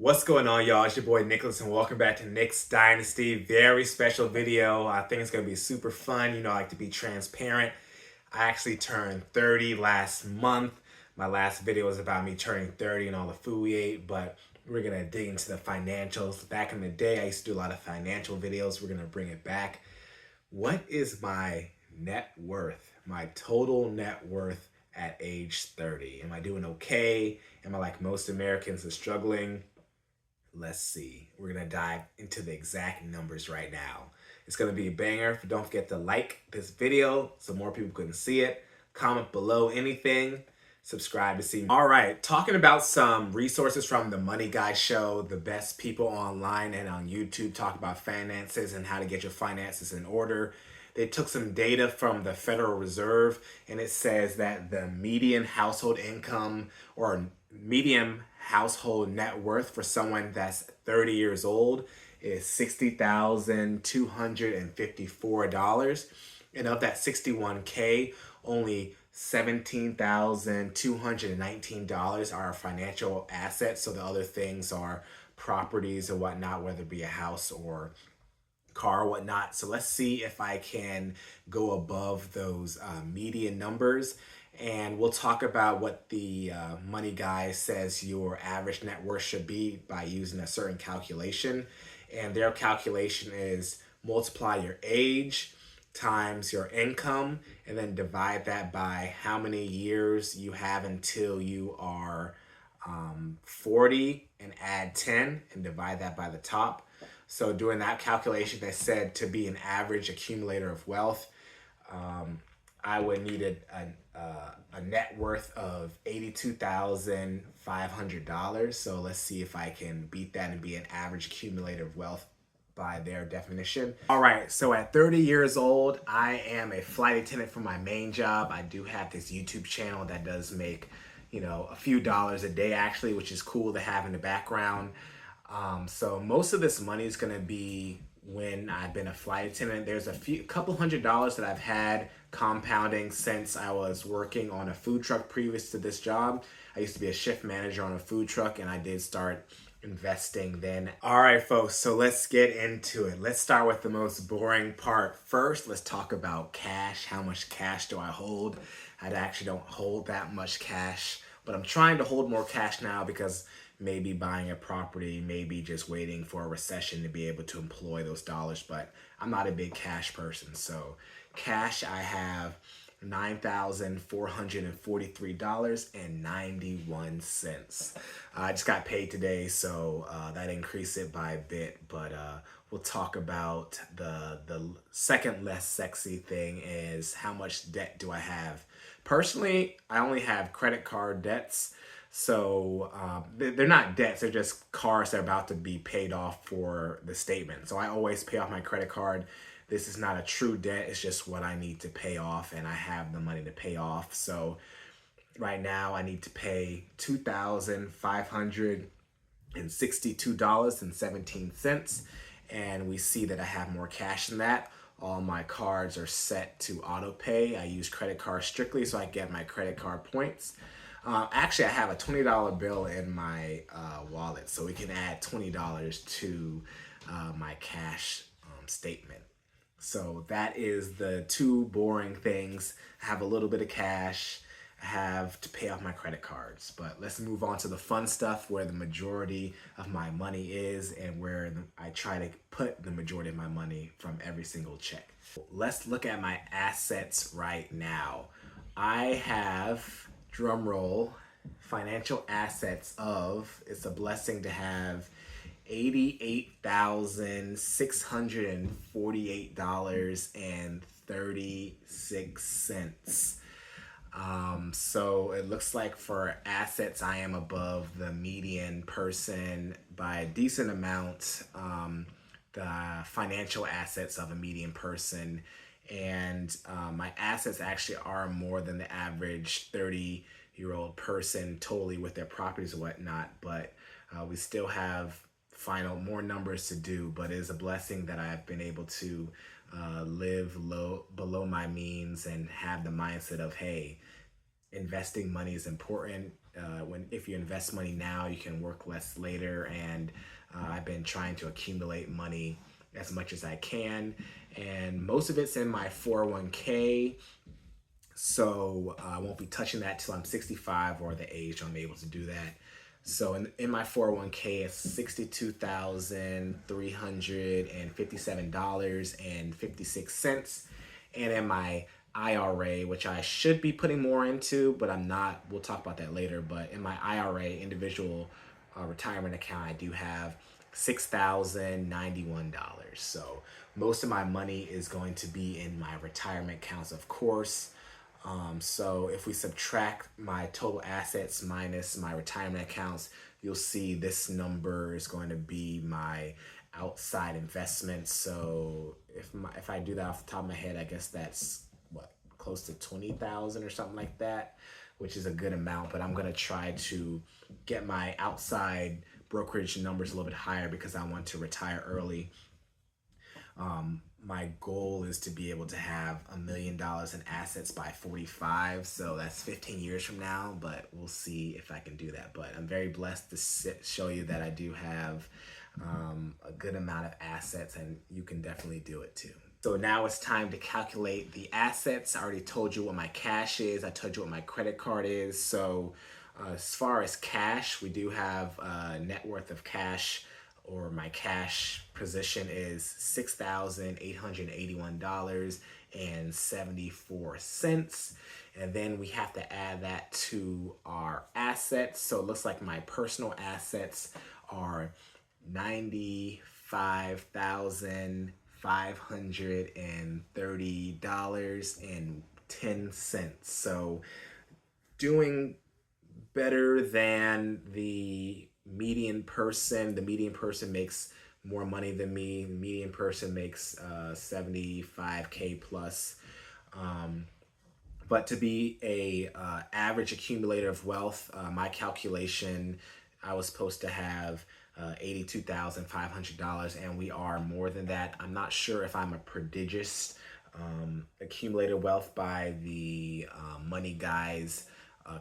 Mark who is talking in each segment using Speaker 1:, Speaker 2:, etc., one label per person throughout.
Speaker 1: What's going on, y'all? It's your boy Nicholas, and welcome back to Nick's Dynasty. Very special video. I think it's going to be super fun. I like to be transparent. I actually turned 30 last month. My last video was about me turning 30 and all the food we ate, but we're going to dig into the financials. Back in the day, I used to do a lot of financial videos. We're going to bring it back. What is my net worth, my total net worth at age 30? Am I doing okay? Am I like most Americans is struggling? Let's see. We're going to dive into the exact numbers right now. It's going to be a banger. Don't forget to like this video so more people can see it. Comment below anything. Subscribe to see more. All right, talking about some resources from the Money Guy Show, the best people online and on YouTube talk about finances and how to get your finances in order. They took some data from the Federal Reserve, and it says that the median household income or median household net worth for someone that's 30 years old is $60,254. And of that 61K, only $17,219 are financial assets. So the other things are properties and whatnot, whether it be a house or car or whatnot. So let's see if I can go above those median numbers. And we'll talk about what the Money Guy says your average net worth should be by using a certain calculation. And their calculation is multiply your age times your income and then divide that by how many years you have until you are 40 and add 10 and divide that by the top. So doing that calculation, they said to be an average accumulator of wealth, I would need a net worth of $82,500. So let's see if I can beat that and be an average accumulator of wealth by their definition. All right, so at 30 years old, I am a flight attendant for my main job. I do have this YouTube channel that does make, a few dollars a day actually, which is cool to have in the background. So most of this money is going to be when I've been a flight attendant. There's a couple $100s that I've had compounding since I was working on a food truck previous to this job. I used to be a shift manager on a food truck, and I did start investing then. All right, folks, so let's get into it. Let's start with the most boring part first. Let's talk about cash. How much cash do I hold? I actually don't hold that much cash, but I'm trying to hold more cash now because maybe buying a property, maybe just waiting for a recession to be able to employ those dollars, but I'm not a big cash person. So cash, I have $9,443.91. I just got paid today, so that increased it by a bit, but we'll talk about the second less sexy thing is how much debt do I have. Personally, I only have credit card debts. So they're not debts, they're just cards that are about to be paid off for the statement. So I always pay off my credit card. This is not a true debt, it's just what I need to pay off, and I have the money to pay off. So right now I need to pay $2,562.17. And we see that I have more cash than that. All my cards are set to auto pay. I use credit cards strictly so I get my credit card points. Actually, I have a $20 bill in my wallet, so we can add $20 to my cash statement. So that is the two boring things. I have a little bit of cash. I have to pay off my credit cards. But let's move on to the fun stuff where the majority of my money is and where I try to put the majority of my money from every single check. Let's look at my assets right now. I have, drum roll, financial assets of, it's a blessing to have, $88,648.36. So it looks like for assets, I am above the median person by a decent amount, the financial assets of a median person. And my assets actually are more than the average 30-year-old person totally with their properties and whatnot. But we still have more numbers to do, but it is a blessing that I've been able to live below my means and have the mindset of, hey, investing money is important. if you invest money now, you can work less later. And I've been trying to accumulate money as much as I can, and most of it's in my 401k. So I won't be touching that till I'm 65 or the age I'm able to do that. So in my 401k, it's $62,357.56. And in my IRA, which I should be putting more into, but I'm not, we'll talk about that later. But in my IRA, individual retirement account, I do have $6,091. So most of my money is going to be in my retirement accounts, of course. So if we subtract my total assets minus my retirement accounts, you'll see this number is going to be my outside investments. So if I do that off the top of my head, I guess that's what, close to 20,000 or something like that, which is a good amount. But I'm going to try to get my outside brokerage numbers a little bit higher because I want to retire early. My goal is to be able to have $1 million in assets by 45. So that's 15 years from now, but we'll see if I can do that. But I'm very blessed to show you that I do have a good amount of assets, and you can definitely do it too. So now it's time to calculate the assets. I already told you what my cash is. I told you what my credit card is. So as far as cash, we do have a net worth of cash, or my cash position is $6,881.74. And then we have to add that to our assets. So it looks like my personal assets are $95,530.10. So doing better than the median person. The median person makes more money than me. The median person makes 75K plus. But to be a average accumulator of wealth, my calculation, I was supposed to have $82,500, and we are more than that. I'm not sure if I'm a prodigious accumulator wealth by the Money Guys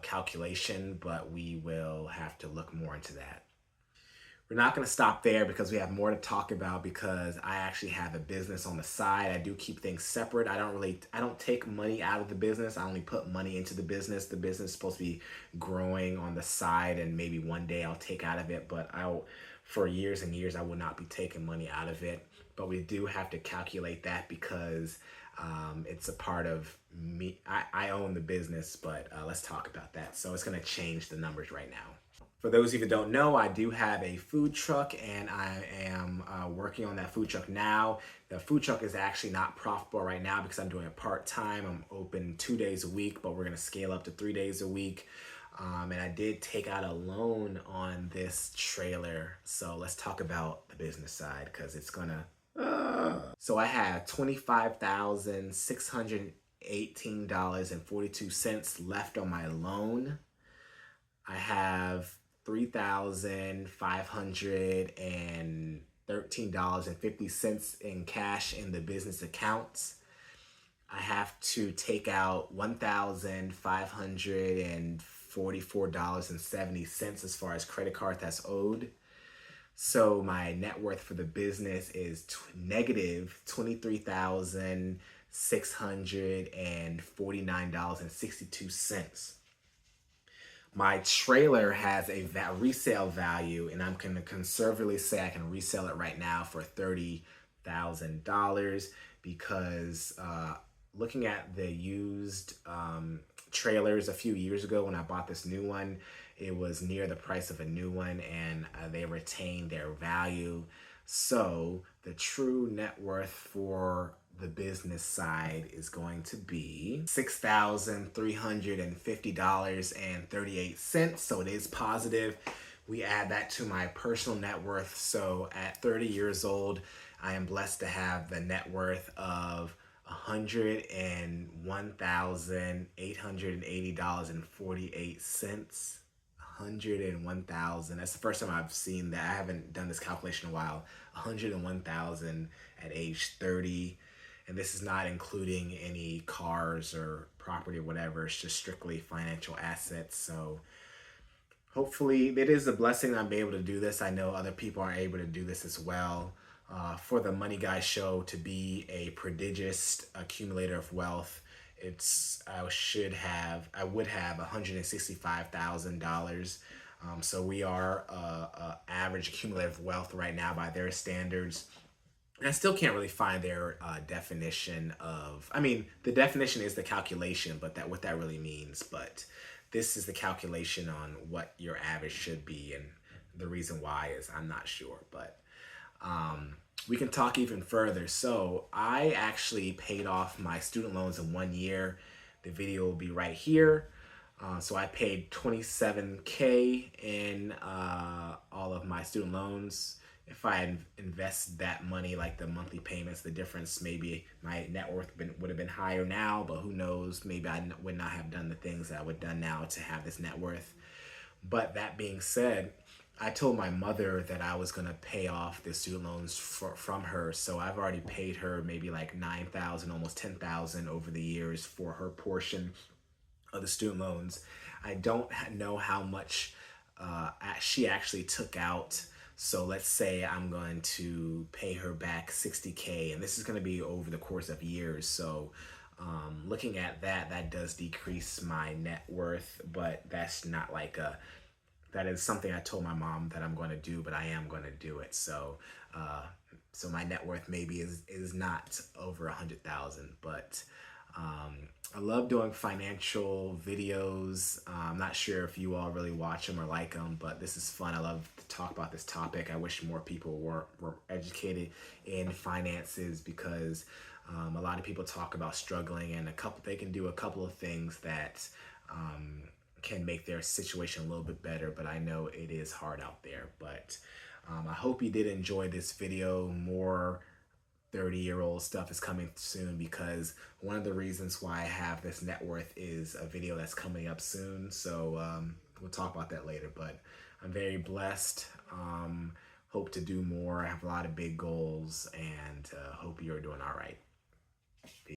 Speaker 1: calculation, but we will have to look more into that. We're not going to stop there because we have more to talk about, because I actually have a business on the side. I do keep things separate. I don't take money out of the business. I only put money into the business. The business is supposed to be growing on the side, and maybe one day I'll take out of it, but for years and years I will not be taking money out of it. But we do have to calculate that because it's a part of me. I own the business, but let's talk about that. So it's going to change the numbers right now. For those of you that don't know, I do have a food truck, and I am working on that food truck now. The food truck is actually not profitable right now because I'm doing it part-time. I'm open 2 days a week, but we're going to scale up to 3 days a week. And I did take out a loan on this trailer. So let's talk about the business side, because it's going to... So I have $25,618.42 left on my loan. I have $3,513.50 in cash in the business accounts. I have to take out $1,544.70 as far as credit card that's owed. So my net worth for the business is negative $23,649.62. My trailer has a resale value, and I'm going to conservatively say I can resell it right now for $30,000, because looking at the used trailers a few years ago when I bought this new one, it was near the price of a new one, and they retained their value. So the true net worth for the business side is going to be $6,350.38. So it is positive. We add that to my personal net worth. So at 30 years old, I am blessed to have the net worth of $101,880.48. 101,000. That's the first time I've seen that. I haven't done this calculation in a while. 101,000 at age 30. And this is not including any cars or property or whatever. It's just strictly financial assets. So hopefully it is a blessing I'm able to do this. I know other people aren't able to do this as well. For the Money Guy show to be a prodigious accumulator of wealth, I would have $165,000. So we are average accumulative wealth right now by their standards. And I still can't really find their definition of. I mean, the definition is the calculation, but that what that really means. But this is the calculation on what your average should be, and the reason why is I'm not sure. But we can talk even further. So I actually paid off my student loans in 1 year. The video will be right here. So I paid 27K in all of my student loans. If I invest that money, like the monthly payments, the difference, maybe my net worth would have been higher now, but who knows? Maybe I would not have done the things that I would have done now to have this net worth. But that being said, I told my mother that I was gonna pay off the student loans from her, so I've already paid her maybe like 9,000, almost 10,000 over the years for her portion of the student loans. I don't know how much she actually took out. So let's say I'm going to pay her back 60K, and this is going to be over the course of years. So looking at that, that does decrease my net worth, but that's not like that is something I told my mom that I'm going to do, but I am going to do it. So so my net worth maybe is not over 100,000, but I love doing financial videos. I'm not sure if you all really watch them or like them, but this is fun. I love to talk about this topic. I wish more people were educated in finances, because a lot of people talk about struggling, and they can do a couple of things that can make their situation a little bit better, but I know it is hard out there. But I hope you did enjoy this video. More 30-year-old stuff is coming soon, because one of the reasons why I have this net worth is a video that's coming up soon. So we'll talk about that later, but I'm very blessed. Hope to do more. I have a lot of big goals, and hope you're doing all right.